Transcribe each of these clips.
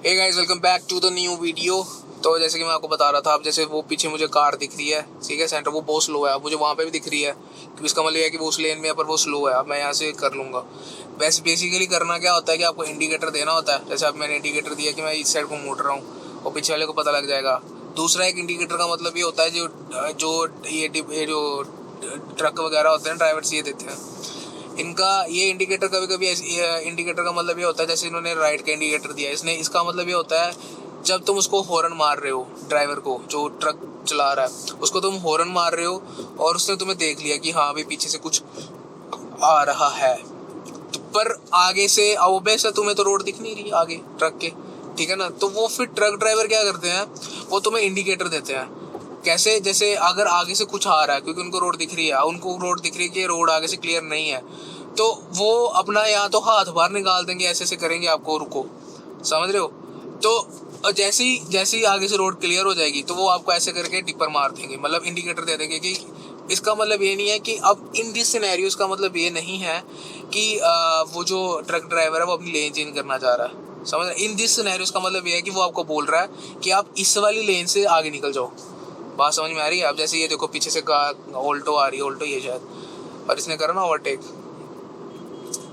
Hey guys, welcome back to the new video. तो जैसे कि मैं आपको बता रहा था, अब जैसे वो पीछे मुझे कार दिख रही है, ठीक है, सेंटर वो बहुत स्लो है। अब मुझे वहाँ पे भी दिख रही है, तो इसका मतलब है कि वो उस लेन में है पर वो स्लो है। अब मैं यहाँ से कर लूँगा। वैसे बेसिकली करना क्या होता है कि आपको इंडिकेटर देना होता है। जैसे अब मैंने इंडिकेटर दिया कि मैं इस साइड को मुड़ रहा हूँ और पीछे वाले को पता लग जाएगा। दूसरा एक इंडिकेटर का मतलब ये होता है जो जो जो ट्रक वगैरह होते हैं, ड्राइवर्स ये देते हैं इनका। ये इंडिकेटर कभी कभी इंडिकेटर का मतलब ये होता है, जैसे इन्होंने राइट का इंडिकेटर दिया इसने, इसका मतलब ये होता है जब तुम उसको हॉर्न मार रहे हो, ड्राइवर को जो ट्रक चला रहा है उसको तुम हॉर्न मार रहे हो और उसने तुम्हें देख लिया कि हाँ भाई पीछे से कुछ आ रहा है, तो पर आगे से ऑब्वियस है तुम्हें तो रोड दिख नहीं रही आगे ट्रक के, ठीक है ना। तो वो फिर ट्रक ड्राइवर क्या करते हैं, वो तुम्हें इंडिकेटर देते हैं। कैसे? जैसे अगर आगे से कुछ आ रहा है, क्योंकि उनको रोड दिख रही है, उनको रोड दिख रही है कि रोड आगे से क्लियर नहीं है, तो वो अपना या तो हाथ बाहर निकाल देंगे, ऐसे ऐसे करेंगे आपको रुको, समझ रहे हो। तो जैसे ही आगे से रोड क्लियर हो जाएगी तो वो आपको ऐसे करके टिप्पर मार देंगे, मतलब इंडिकेटर दे देंगे। कि इसका मतलब ये नहीं है कि अब इन दिस सिनेरियो का मतलब ये नहीं है कि वो जो ट्रक ड्राइवर है वो अपनी लेन चेंज करना चाह रहा है, समझ रहे। इन दिस सिनेरियोस का मतलब ये है कि वो आपको बोल रहा है कि आप इस वाली लेन से आगे निकल जाओ। बात समझ में आ रही है? अब जैसे ये देखो पीछे से कार ऑल्टो आ रही है, ऑल्टो ये शायद, और इसने करा ना ओवरटेक,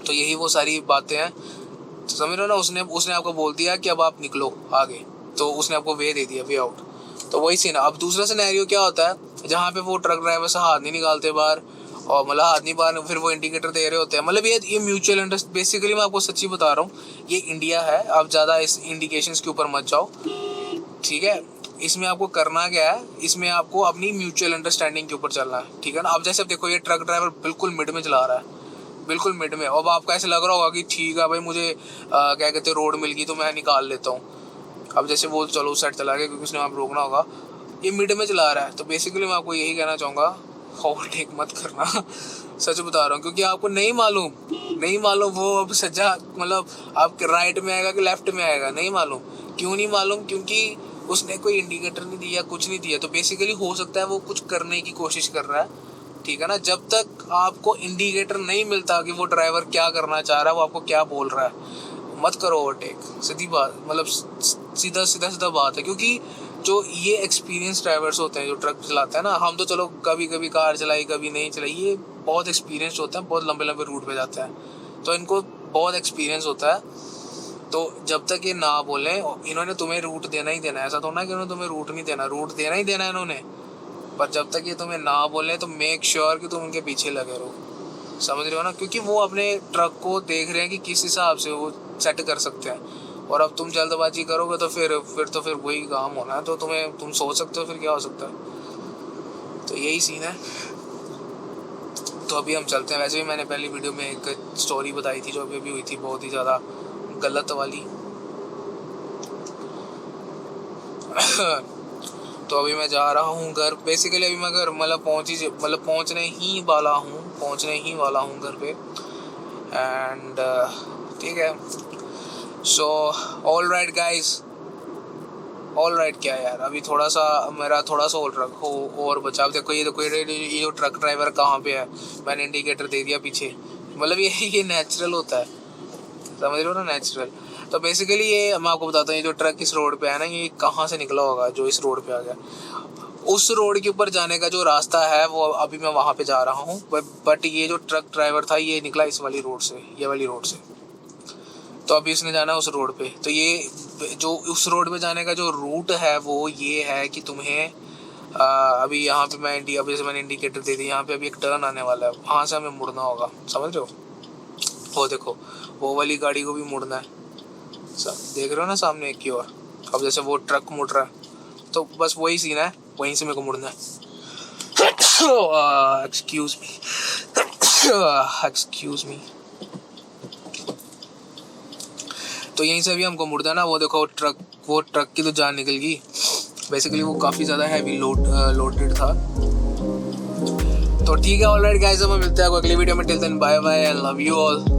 तो यही वो सारी बातें हैं, तो समझ रहे हो ना। उसने आपको बोल दिया कि अब आप निकलो आगे, तो उसने आपको वे दे दिया, वे आउट। तो वही सीन। अब दूसरा सिनेरियो क्या होता है जहाँ पे वो ट्रक ड्राइवर से हाथ नहीं निकालते बाहर, और मतलब हाथ नहीं बाहर, फिर वो इंडिकेटर दे रहे होते हैं। मतलब ये म्यूचुअल अंडरस्टैंडिंग, बेसिकली मैं आपको सच्ची बता रहा हूँ, ये इंडिया है। आप ज़्यादा इस इंडिकेशंस के ऊपर मत जाओ, ठीक है। इसमें आपको करना क्या है, इसमें आपको अपनी म्यूचुअल अंडरस्टैंडिंग के ऊपर चलना है, ठीक है ना। अब जैसे देखो ये ट्रक ड्राइवर बिल्कुल मिड में चला रहा है, बिल्कुल मिड में। अब आपको ऐसे लग रहा होगा कि ठीक है भाई मुझे क्या कहते हैं रोड मिल गई तो मैं निकाल लेता हूँ। अब जैसे वो चलो उस साइड चला गया क्योंकि उसने वहाँ रोकना होगा, ये मिड में चला रहा है। तो बेसिकली मैं आपको यही कहना चाहूँगा, ओवरटेक मत करना। सच बता रहा हूँ, क्योंकि आपको नहीं मालूम वो अब सज्जा मतलब आपके राइट में आएगा कि लेफ्ट में आएगा, नहीं मालूम। क्यों नहीं मालूम? क्योंकि उसने कोई इंडिकेटर नहीं दिया, कुछ नहीं दिया। तो बेसिकली हो सकता है वो कुछ करने की कोशिश कर रहा है, ठीक है ना। जब तक आपको इंडिकेटर नहीं मिलता कि वो ड्राइवर क्या करना चाह रहा है, वो आपको क्या बोल रहा है, मत करो ओवरटेक। सीधी बात, मतलब सीधा बात है। क्योंकि जो ये एक्सपीरियंस ड्राइवर्स होते हैं जो ट्रक चलाते हैं ना, हम तो चलो कभी कभी कार चलाई कभी नहीं चलाई, ये बहुत एक्सपीरियंस होते हैं, बहुत लंबे लंबे रूट पे जाते हैं, तो इनको बहुत एक्सपीरियंस होता है। तो जब तक ये ना बोलें, इन्होंने तुम्हें रूट देना ही देना है, ऐसा थोड़ा ना कि उन्होंने तुम्हें रूट नहीं देना, रूट देना ही देना है इन्होंने। पर जब तक ये तुम्हें ना बोले तो मेक श्योर कि तुम उनके पीछे लगे रहो, समझ रहे हो ना। क्योंकि वो अपने ट्रक को देख रहे हैं कि किस हिसाब से वो सेट कर सकते हैं, और अब तुम जल्दबाजी करोगे तो फिर वही काम होना है। तो तुम सोच सकते हो फिर क्या हो सकता है। तो यही सीन है। तो अभी हम चलते हैं। वैसे भी मैंने पहली वीडियो में एक स्टोरी बताई थी जो अभी हुई थी, बहुत ही ज़्यादा गलत वाली। तो अभी मैं जा रहा हूँ घर। बेसिकली अभी मैं घर मतलब पहुँचने ही वाला हूँ घर पे। एंड ठीक है। So all right guys, all right क्या यार, अभी मेरा थोड़ा सा और बचा। अब देखो ये जो ट्रक ड्राइवर कहाँ पे है, मैंने इंडिकेटर दे दिया पीछे। मतलब ये नेचुरल होता है, समझ रहे हो ना, नेचुरल। तो बेसिकली ये मैं आपको बताता हूँ, ये जो ट्रक इस रोड पे है ना, ये कहाँ से निकला होगा जो इस रोड पे आ गया। उस रोड के ऊपर जाने का जो रास्ता है वो अभी मैं वहाँ पे जा रहा हूँ, बट ये जो ट्रक ड्राइवर था ये निकला इस वाली रोड से, ये वाली रोड से। तो अभी इसने जाना है उस रोड पे। तो ये जो उस रोड पे जाने का जो रूट है वो ये है कि तुम्हें अभी यहाँ पे जैसे मैंने इंडिकेटर दे दी, यहाँ पे अभी एक टर्न आने वाला है, वहाँ से हमें मुड़ना होगा, समझ रहे हो। वो देखो वो वाली गाड़ी को भी मुड़ना है, देख रहे हो ना सामने एक की ओर। अब जैसे वो ट्रक मुड़ रहा है तो बस वही सीन है, वहीं से मेरे को मुड़ना है। Excuse me. तो यहीं से भी हमको मुड़ना ना। वो देखो वो ट्रक की तो जान निकल गई। बेसिकली वो काफ़ी ज़्यादा हैवी लोडेड था। तो ठीक है, ऑलराइट गाइस, हम मिलते हैं अगली वीडियो में। Till then bye bye, I love you all.